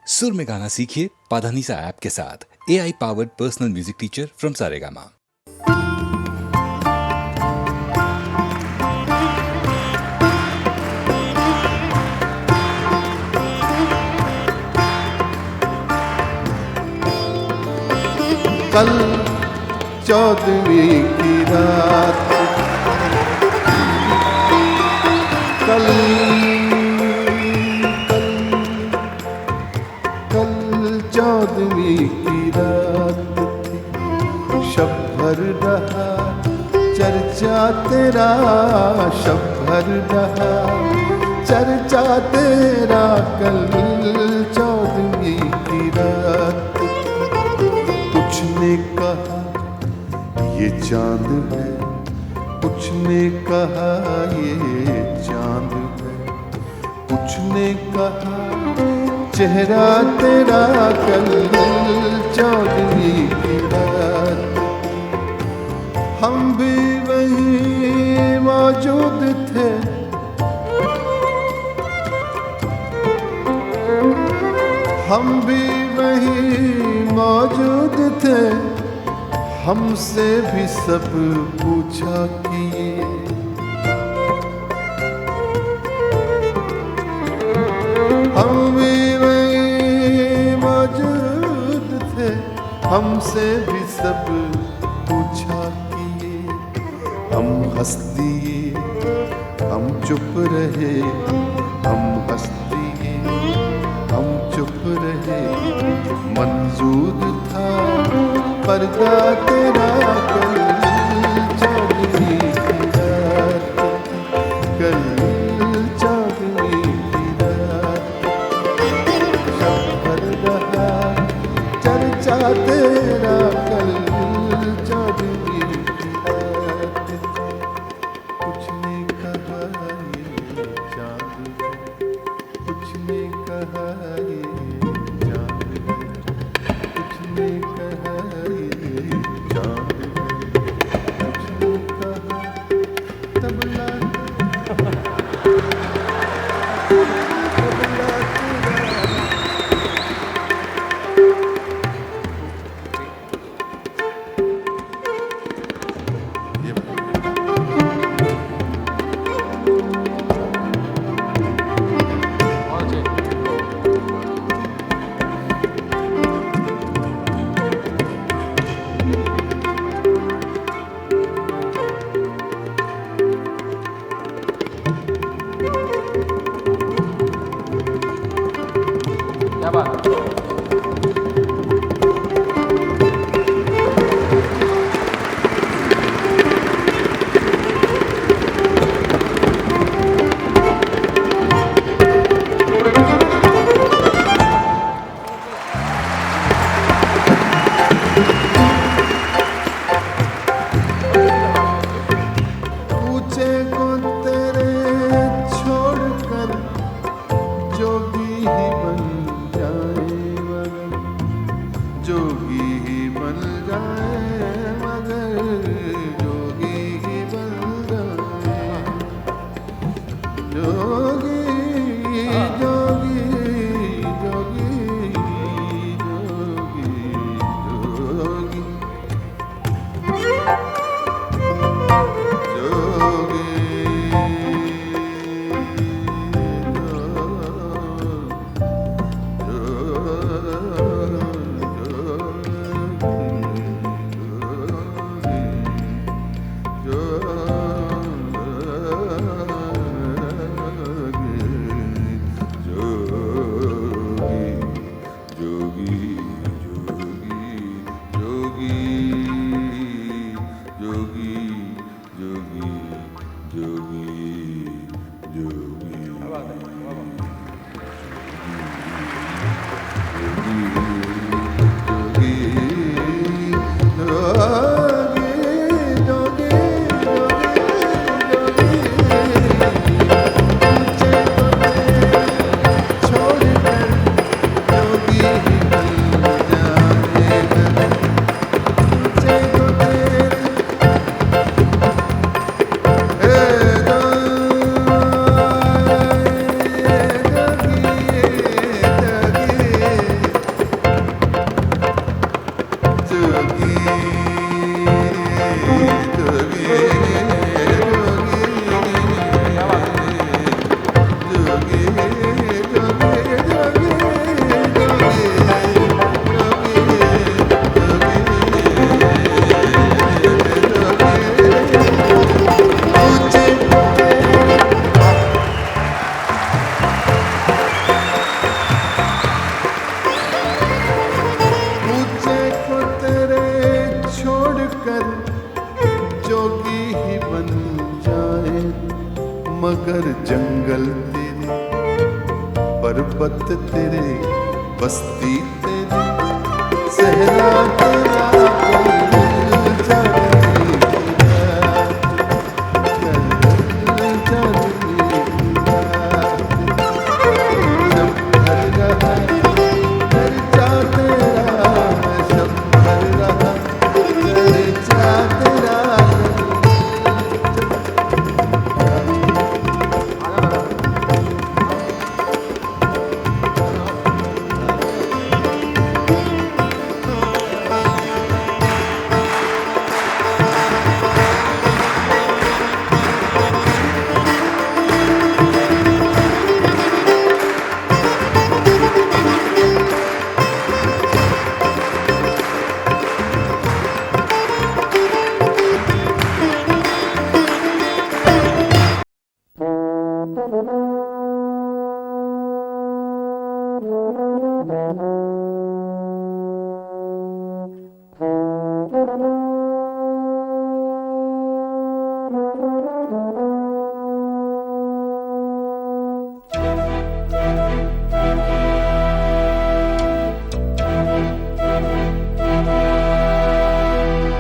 सुर में गाना सीखिए पाधानीसा ऐप के साथ। AI powered personal music teacher from Saregama. कल 14वीं की रात, कल 14वीं की रात थी। शब भर रहा चर्चा तेरा, शब भर रहा चर्चा तेरा। कल 14वीं की रात थी। कुछ ने कहा ये चांद है, कुछ ने कहा ये चांद है, कुछ ने कहा चेहरा तेरा। कल 14वीं की रात हम भी वहीं मौजूद थे, हम भी वहीं मौजूद थे। हमसे भी सब पूछा किए, हम भी वहीं मौजूद थे। हमसे भी सब पूछा किए। हम हंस दिए, हम चुप रहे, हम हंस दिए, हम चुप रहे। मंजूर था पर्दा तेरा। कल 14वीं की रात, कल 14वीं की रात। शब भर रहा चर्चा तेरा। कल 14वीं की रात। कुछ ने कहा ये चांद है, कुछ ने कहा ये चांद है, कुछ ने कहा ये चांद है, कुछ ने कहा तबला तबला क्या बात है? पूछे को तेरे छोड़कर जोगी ही बन जाए मगर जंगल तेरे, पर्वत तेरे, बस्ती तेरी, सहरा तेरा, चल चल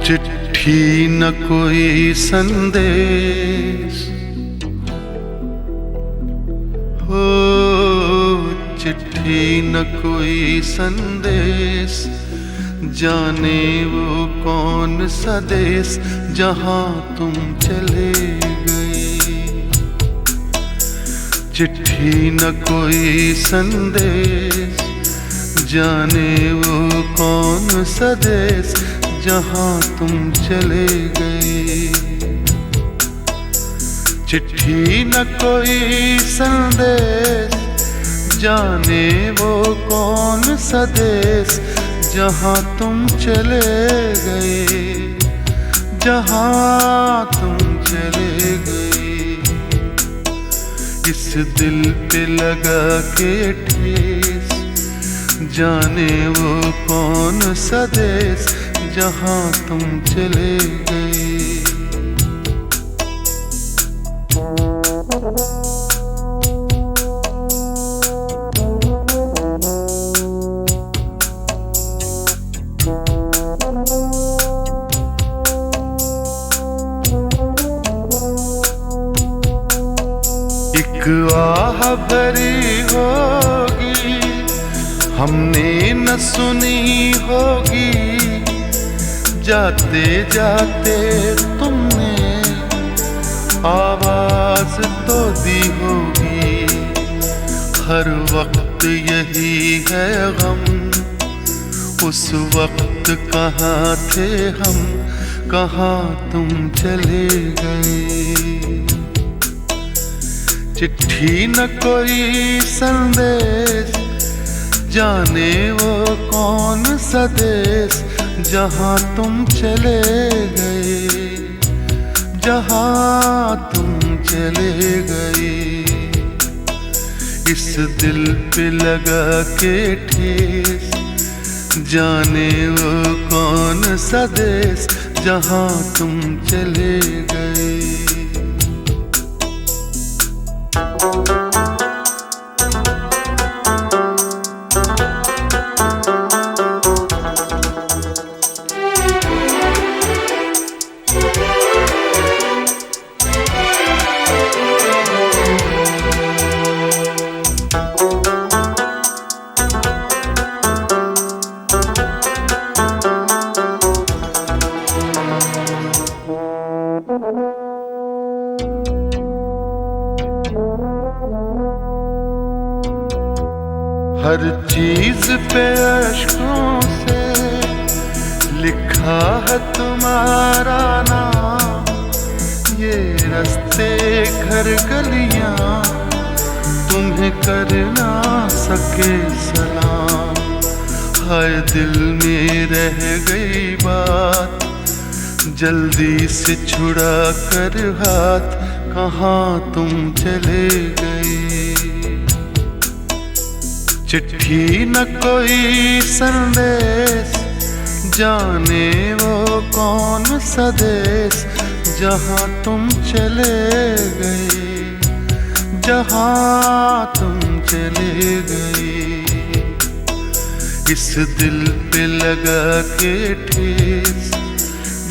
चिट्ठी न कोई संदेश, हो चिट्ठी न कोई संदेश, जाने वो कौन सा देश जहाँ तुम चले गए। चिट्ठी न कोई संदेश, जाने वो कौन सा देश जहाँ तुम चले गए। चिट्ठी न कोई संदेश, जाने वो कौन सा देश जहाँ तुम चले गए, जहाँ तुम चले गए। इस दिल पे लगा के ठेस, जाने वो कौन सा देश जहाँ तुम चले गए। एक आह भरी होगी, हमने न सुनी होगी, जाते जाते तुमने आवाज तो दी होगी। हर वक्त यही है गम, उस वक्त कहाँ थे हम, कहाँ तुम चले गए। चिट्ठी न कोई संदेश, जाने वो कौन सा देश जहाँ तुम चले गए, जहाँ तुम चले गए। इस दिल पे लगा के ठेस, जाने वो कौन सा देश जहाँ तुम चले गए। हर चीज पे अश्कों से लिखा है तुम्हारा नाम, ये रास्ते घर गलियां तुम्हें कर ना सके सलाम। हाय दिल में रह गई बात, जल्दी से छुड़ा कर हाथ, कहाँ तुम चले गए। चिट्ठी न कोई संदेश, जाने वो कौन सा देश जहाँ तुम चले गए, जहाँ तुम चले गए। इस दिल पे लगा के ठेस,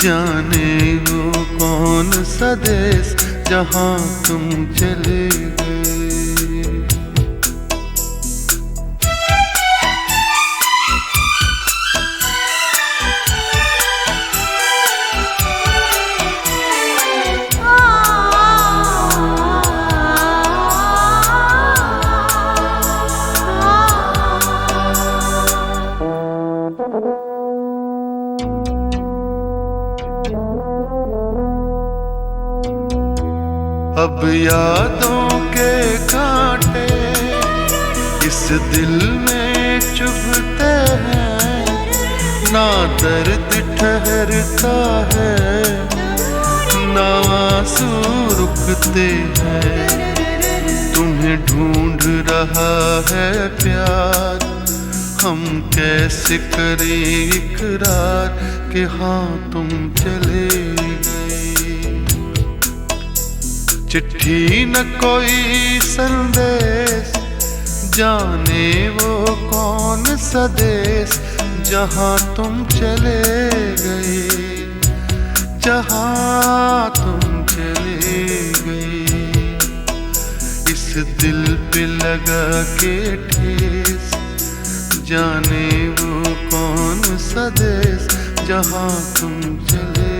जाने वो कौन सा देश जहाँ तुम चले गए। अब यादों के कांटे इस दिल में चुभते हैं, ना दर्द ठहरता है ना आंसू रुकते हैं। तुम्हें ढूंढ रहा है प्यार, हम कैसे करें इकरार कि हाँ तुम चले गए। चिट्ठी न कोई संदेश, जाने वो कौन सा देश जहाँ तुम चले गए। जहाँ तुम चले गए, इस दिल पे लगा के ठेस, जाने वो कौन सा देश जहाँ तुम चले।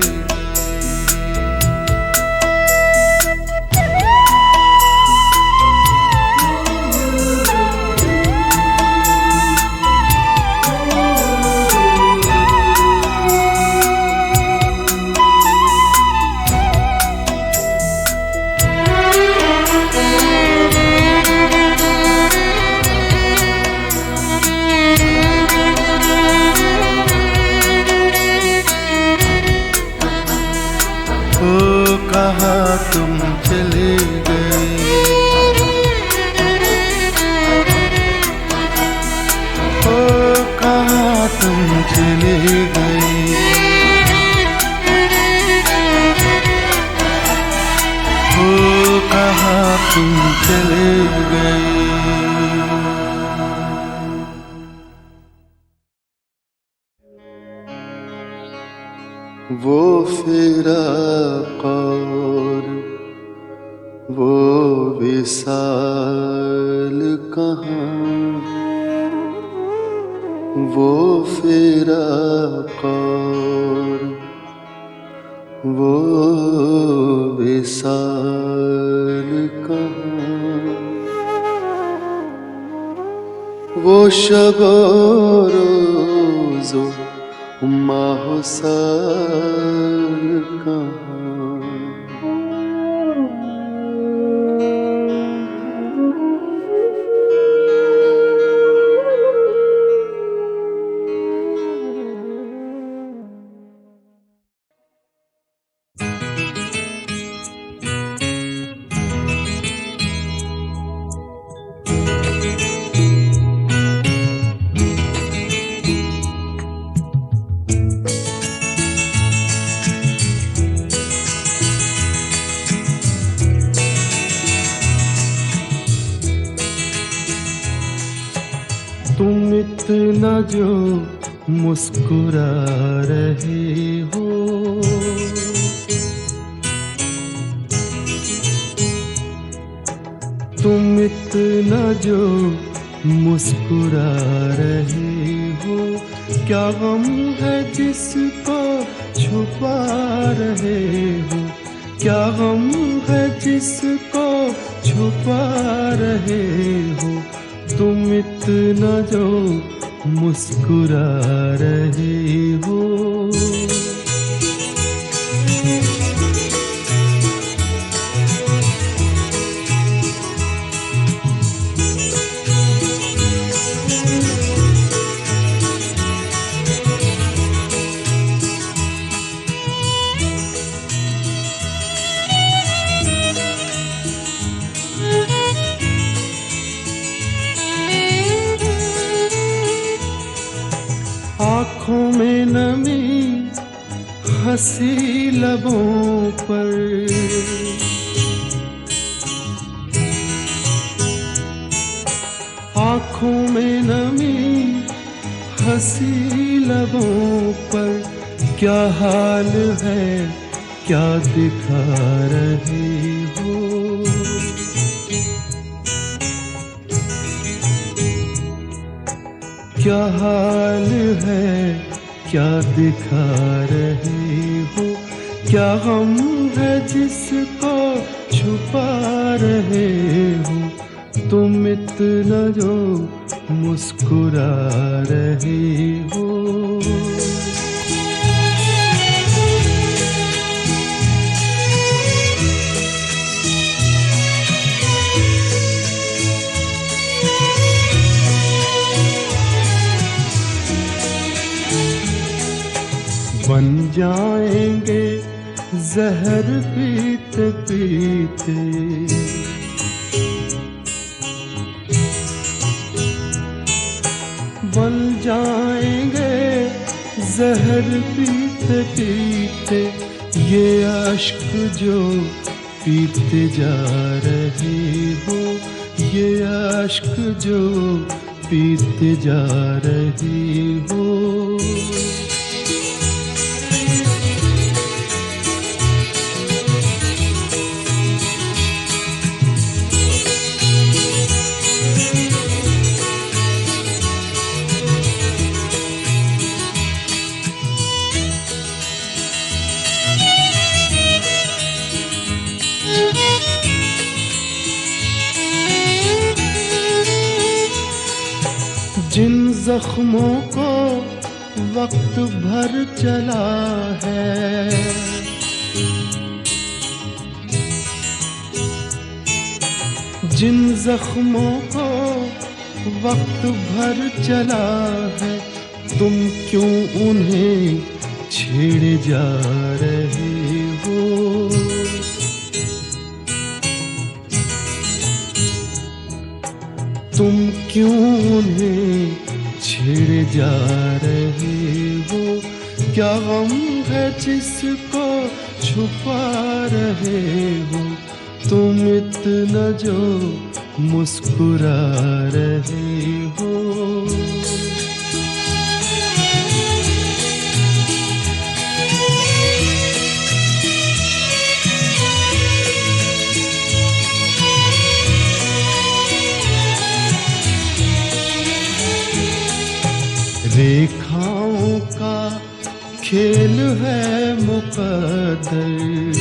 कहाँ तुम चले गए, ओ कहाँ तुम चले गए, ओ कहाँ तुम चले गए। वो फिराक और वो विसाल कहाँ, वो फिराक और वो विसाल कहाँ, वो शब रोज़ो माहो साल कहाँ। तुम इतना जो मुस्कुरा रहे हो, तुम इतना जो मुस्कुरा रहे हो, क्या गम है जिसको छुपा रहे हो, क्या गम है जिसको छुपा रहे हो। तुम इतना जो मुस्कुरा रहे हो। आँखों में नमी, हंसी लबों पर, हंसी लबों पर क्या हाल है, क्या दिखा रहे हो। क्या हाल है, क्या दिखा रहे हो। क्या गम है जिसको छुपा रहे हो। तुम इतना जो मुस्कुरा रहे हो। बन जाएंगे जहर पीते पीते। बन जाएंगे जहर पीते पीते। ये अश्क जो पीते जा रहे हो। ये अश्क जो पीते जा रहे हो। जिन जख्मों को वक्त भर चला है। जिन जख्मों को वक्त भर चला है। तुम क्यों उन्हें छेड़े जा रहे हो। तुम क्यों उन्हें छेड़े जा रहे हो। क्या गम है जिसको छुपा रहे हो। तुम इतना जो मुस्कुरा रहे हो। रेखाओं का खेल है मुकद्दर।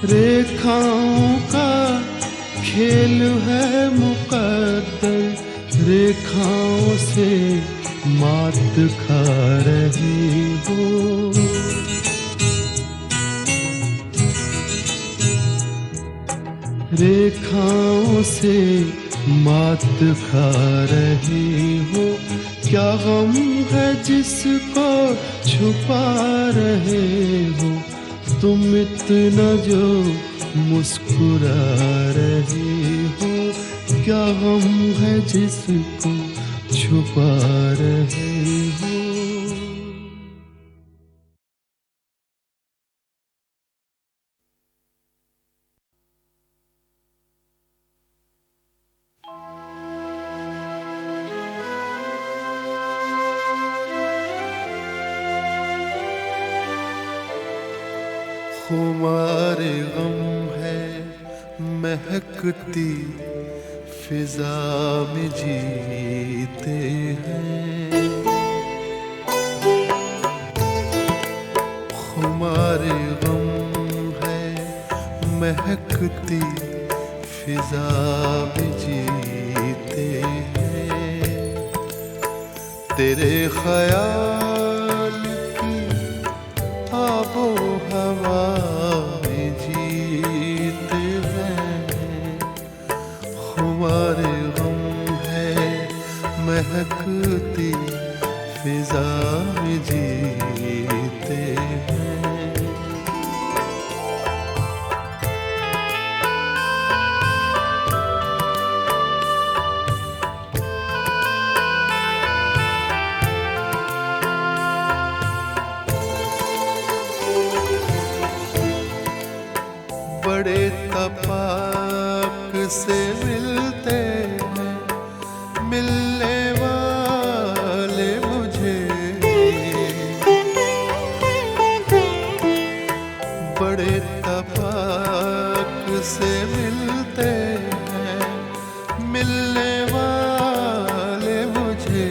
रेखाओं का खेल है मुकद्दर। रेखाओं से मात खा रहे हो। रेखाओं से मात खा रहे हो। क्या गम है जिसको छुपा रहे हो। तुम इतना जो मुस्कुरा रहे हो। क्या गम है जिसको छुपा रहे हो। खुमारे गम है महकती फिजा में जीते हैं। खुमारे गम है महकती फिजा में जीते हैं। तेरे ख्याल की आबो हवा में जीते हैं। खुमारे गम है महकती फिजा में जीते हैं। बड़े तपाक से मिलते हैं मिलने वाले मुझे, बड़े तपाक से मिलते हैं मिलने वाले मुझे।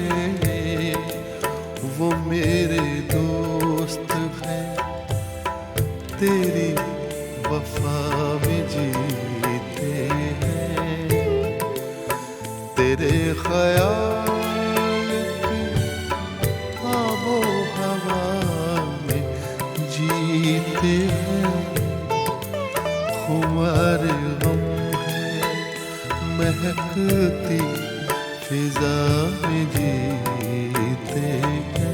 वो मेरे दोस्त हैं तेरी वफा में जीते हैं, तेरे ख्याल की आबो हवा में जीते हैं। खुमार गम है महकती फिजा में जीते हैं।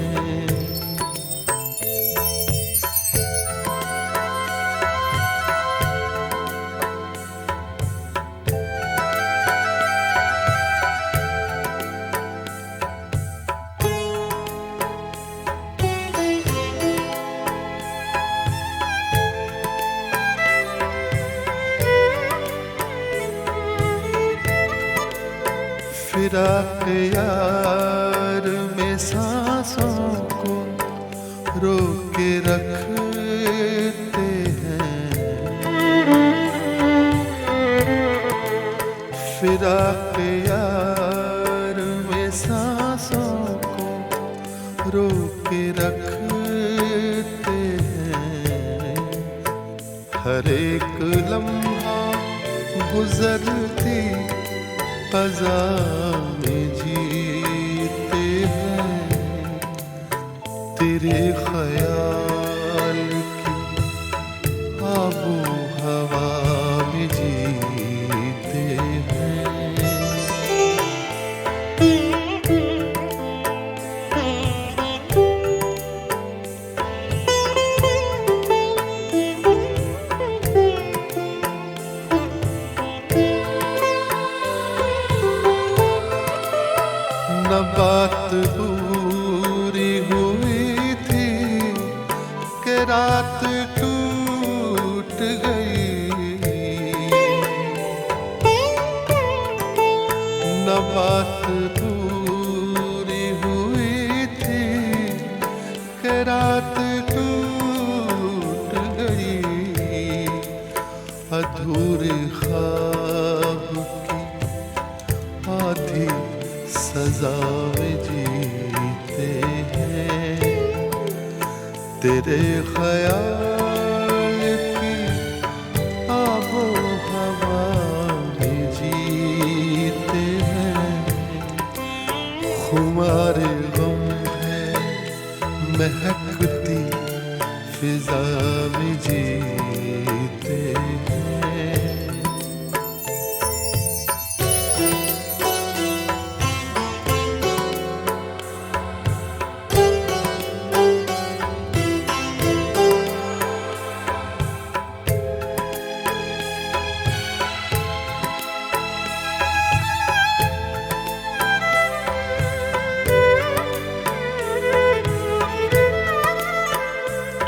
फिराक यार में सांसों को रोक के रखते हैं, फिराक यार में सांसों को रोक के रखते हैं। हर एक लम्हा गुजरती क़ज़ा में जीते हैं, तेरे ख्याल की आबो हवा में जीते हैं। न बात पूरी हुई थी कि रात टूट गई, न बात पूरी हुई थी कि रात टूट गई। अधूरे ख्वाब की आधी सजा में जीते हैं, तेरे ख्याल की आबो हवा में जीते हैं। खुमार गम है महकती फिजा में जीते हैं।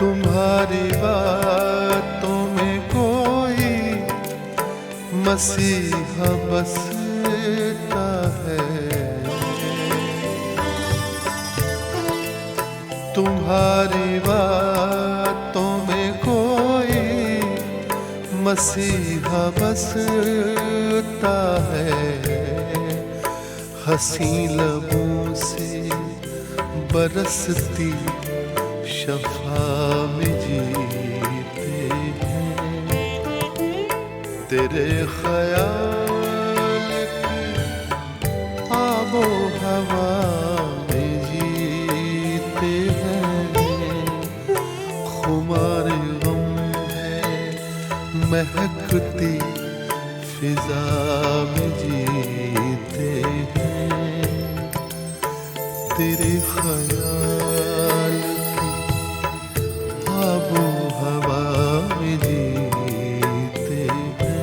तुम्हारी बातों में कोई मसीहा बसता है, तुम्हारी बातों में कोई मसीहा बसता है। हंसी लबों से बरसती शफा में जीते हैं, तेरे ख्याल की आबो हवा में जीते हैं। खुमार गम है महकती फिजा में जीते हैं, तेरे ख्याल आबो हवा में जीते हैं।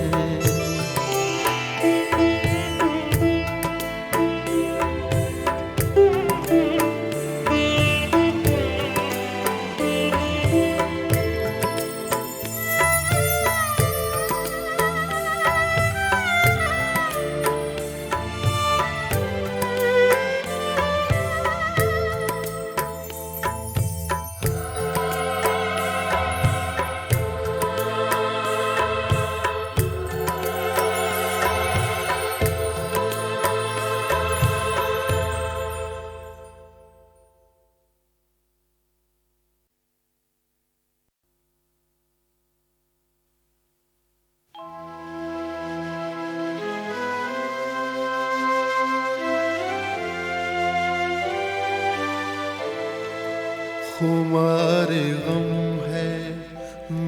खुमार गम है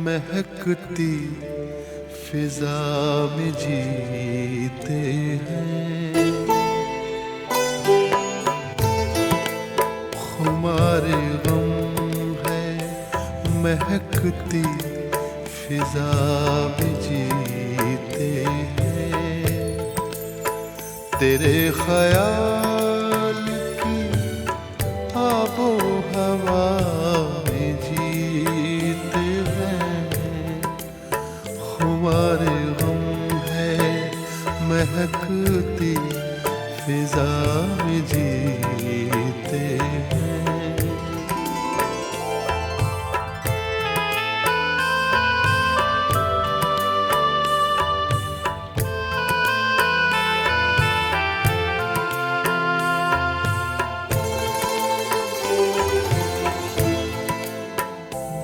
महकती फिजा में जीते हैं। खुमार गम है महकती फिजा में जीते हैं। तेरे ख्याल की आबो हवा में जीते हैं। खुमार गम है महकती फिजा में जीते हैं।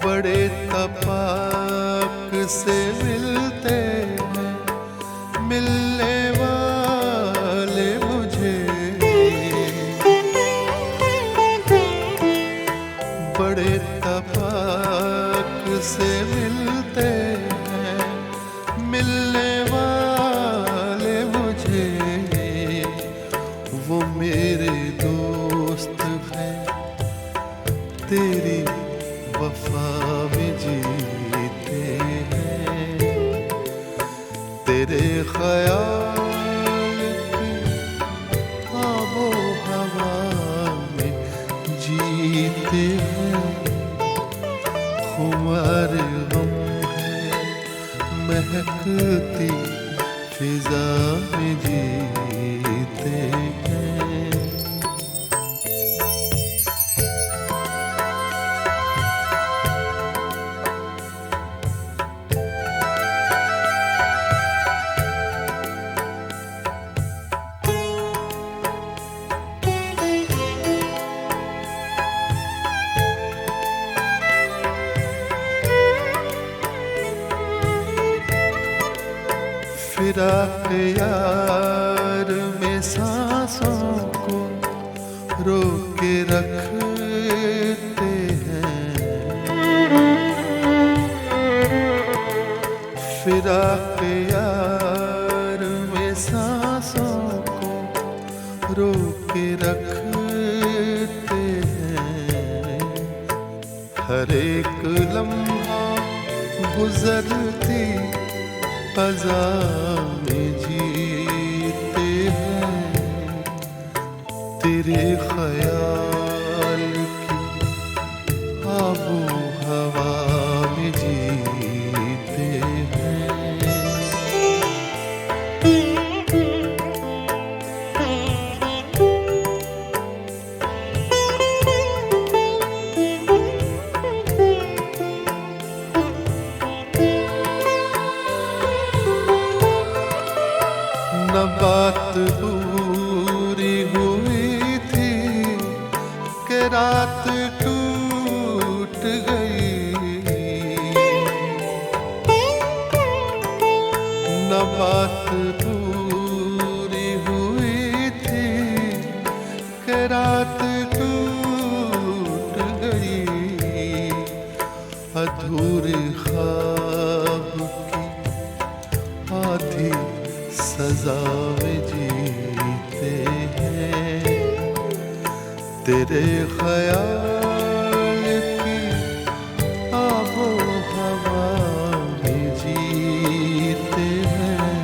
बड़े तपाक से मिलते हैं मिलने वाले मुझे। बड़े तपाक से मिलते हैं मिलने वाले मुझे। वो मेरे दोस्त हैं तेरी वफा में जीते हैं। तेरे ख्याल की आबो हवा में जीते हैं। खुमार गम है महकती फिजा में जीते हैं। फिराक यार में सांसों को रोक के रखते हैं। फिराक यार में सांसों को रोक के रखते हैं। हर एक लम्हा गुजरती फ़ज़ा में जीते हैं। तेरे ख्याल की आबो हवा में जीते हैं। न बात पूरी हुई थी कि रात टूट गई। न बात पूरी हुई थी कि रात टूट गई। अधूरे ख्वाब की आधी सजा में जीते हैं। तेरे ख्याल की आबो हवा में जीते हैं।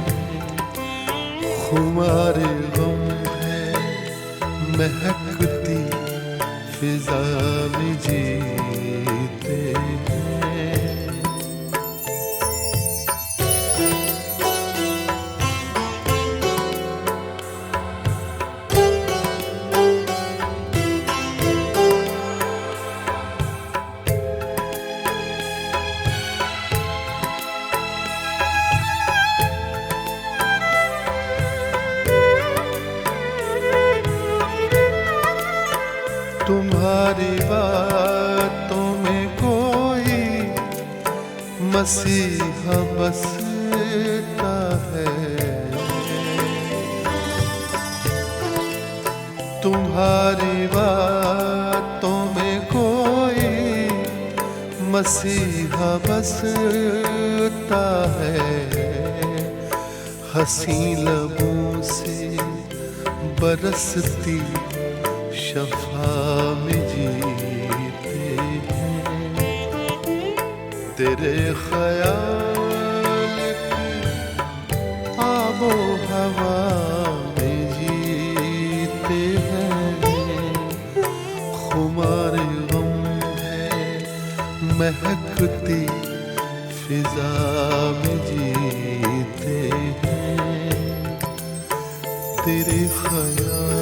खुमार गम है महकती फिजा में जीते हैं। तुम्हारी बातों में कोई मसीहा बसता है। तुम्हारी बातों में कोई मसीहा बसता है, हंसी लबों से बरसती शफा में जीते हैं। तेरे ख्याल की आबो हवा में जीते हैं। खुमार गम है महकती फिजा में जीते हैं। तेरे ख्याल